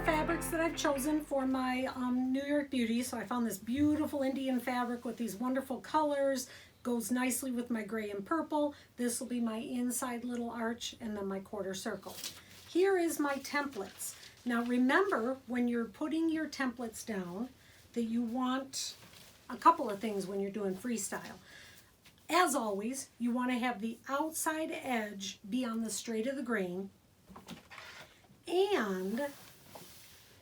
fabrics that I've chosen for my New York Beauty. So I found this beautiful Indian fabric with these wonderful colors. Goes nicely with my gray and purple. This will be my inside little arch and then my quarter circle. Here is my templates. Now remember, when you're putting your templates down, that you want a couple of things when you're doing freestyle. As always, you want to have the outside edge be on the straight of the grain, and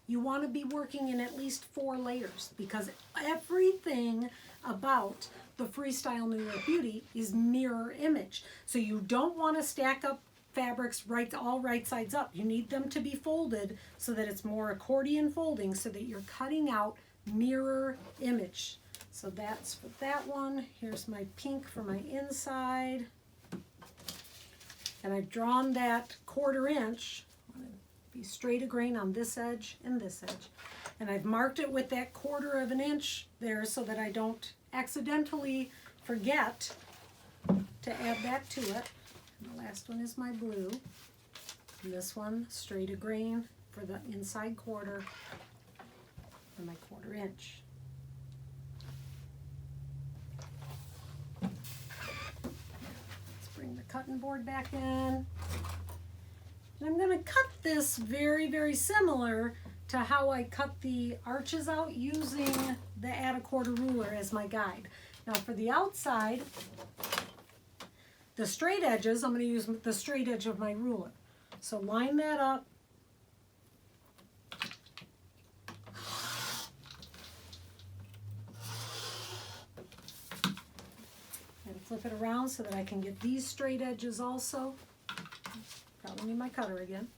you want to be working in at least 4 layers, because everything about the Freestyle New York Beauty is mirror image. So you don't want to stack up fabrics all right sides up. You need them to be folded so that it's more accordion folding, so that you're cutting out mirror image. So that's for that one. Here's my pink for my inside. And I've drawn that 1/4 inch. Be straight of grain on this edge and this edge. And I've marked it with that 1/4 inch there so that I don't accidentally forget to add that to it. And the last one is my blue. And this one, straight of grain for the inside 1/4 and my 1/4 inch. Let's bring the cutting board back in. And I'm going to cut this very, very similar to how I cut the arches out, using the add a 1/4 ruler as my guide. Now for the outside, the straight edges, I'm going to use the straight edge of my ruler. So line that up. And flip it around so that I can get these straight edges also. Probably need my cutter again.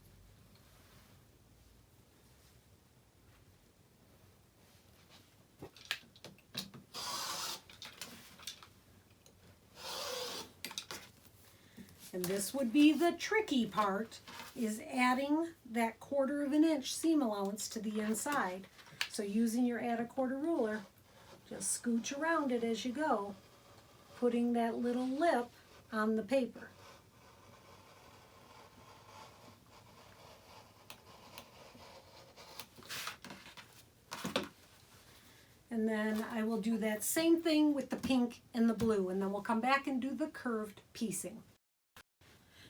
And this would be the tricky part, is adding that 1/4 inch seam allowance to the inside. So using your add a 1/4 ruler, just scooch around it as you go, putting that little lip on the paper. And then I will do that same thing with the pink and the blue, and then we'll come back and do the curved piecing.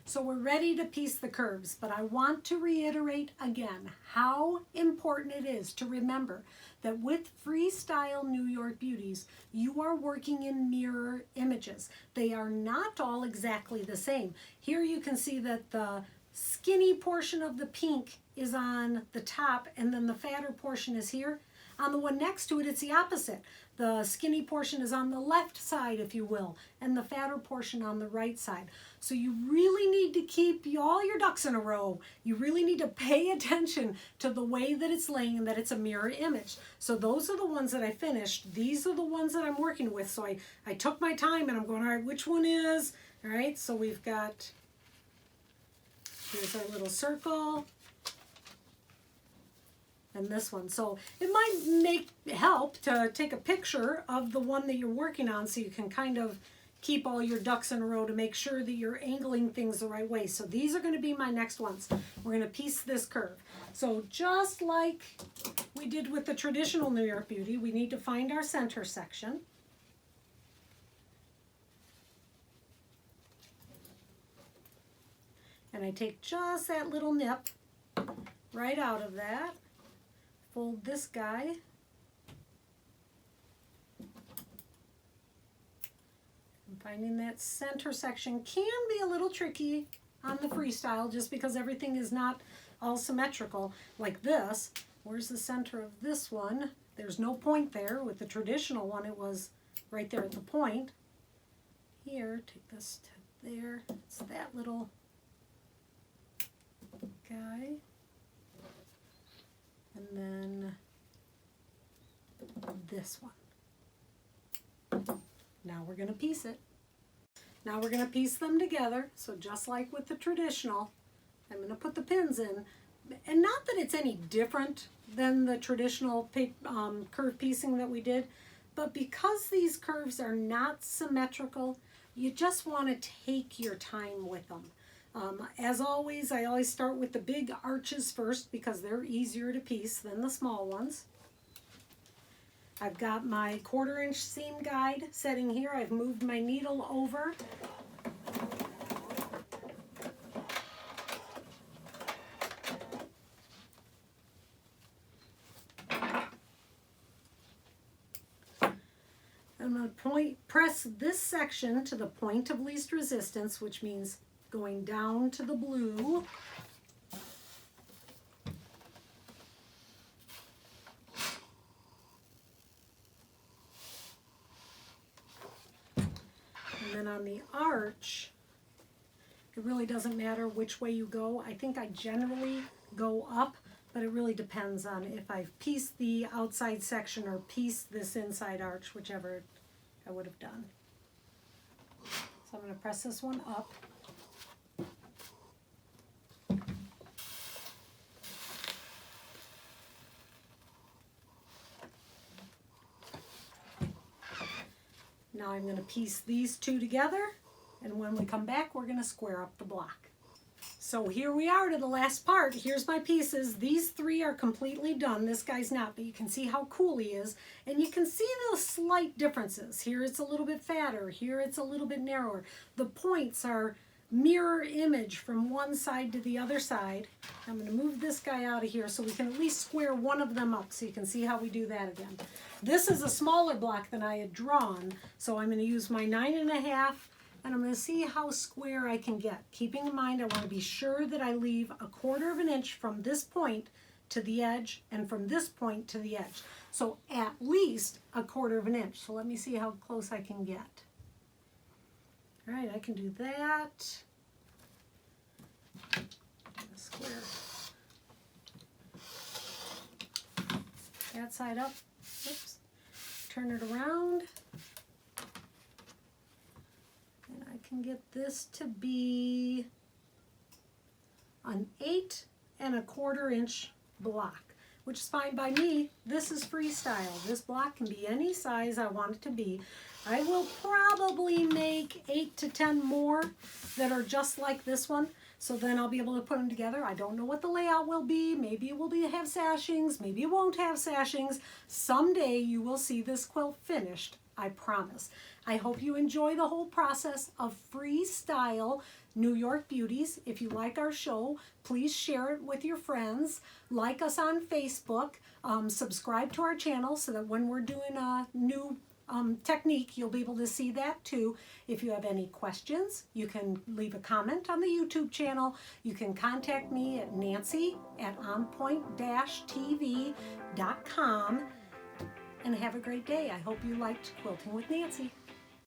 So we're ready to piece the curves, but I want to reiterate again how important it is to remember that with Freestyle New York Beauties, you are working in mirror images. They are not all exactly the same. Here you can see that the skinny portion of the pink is on the top, and then the fatter portion is here. On the one next to it, it's the opposite. The skinny portion is on the left side, if you will, and the fatter portion on the right side. So you really need to keep all your ducks in a row. You really need to pay attention to the way that it's laying and that it's a mirror image. So those are the ones that I finished. These are the ones that I'm working with. So I took my time and I'm going, all right, which one is? All right, so we've got, here's our little circle. And this one. So it might help to take a picture of the one that you're working on, so you can kind of keep all your ducks in a row to make sure that you're angling things the right way. So these are going to be my next ones. We're going to piece this curve. So just like we did with the traditional New York Beauty, we need to find our center section. And I take just that little nip right out of that. Fold this guy. And finding that center section can be a little tricky on the Freestyle, just because everything is not all symmetrical like this. Where's the center of this one? There's no point there. With the traditional one, it was right there at the point. Here, take this to there. It's that little guy. And then this one. Now we're going to piece it. Now we're going to piece them together. So just like with the traditional, I'm going to put the pins in. And not that it's any different than the traditional curve piecing that we did, but because these curves are not symmetrical, you just want to take your time with them. As always, I always start with the big arches first because they're easier to piece than the small ones. I've got my 1/4 inch seam guide setting here. I've moved my needle over. I'm going to press this section to the point of least resistance, which means going down to the blue. And then on the arch, it really doesn't matter which way you go. I think I generally go up, but it really depends on if I've pieced the outside section or pieced this inside arch, whichever I would have done. So I'm going to press this one up. Now I'm going to piece these two together, and when we come back, we're going to square up the block. So here we are to the last part. Here's my pieces. These 3 are completely done. This guy's not, but you can see how cool he is. And you can see the slight differences. Here it's a little bit fatter. Here it's a little bit narrower. The points are mirror image from one side to the other side. I'm going to move this guy out of here so we can at least square one of them up so you can see how we do that again. This is a smaller block than I had drawn, so I'm going to use my 9.5, and I'm going to see how square I can get. Keeping in mind, I want to be sure that I leave 1/4 inch from this point to the edge and from this point to the edge. So at least 1/4 inch. So let me see how close I can get. All right, I can do that. Square that side up. Oops. Turn it around. And I can get this to be an 8.25 inch block, which is fine by me. This is freestyle. This block can be any size I want it to be. I will probably make 8 to 10 more that are just like this one, so then I'll be able to put them together. I don't know what the layout will be. Maybe it will have sashings, maybe it won't have sashings. Someday you will see this quilt finished, I promise. I hope you enjoy the whole process of Freestyle New York Beauties. If you like our show, please share it with your friends. Like us on Facebook. Subscribe to our channel so that when we're doing a new technique, you'll be able to see that too. If you have any questions, you can leave a comment on the YouTube channel. You can contact me at nancy@onpoint-tv.com. And have a great day. I hope you liked Quilting with Nancy.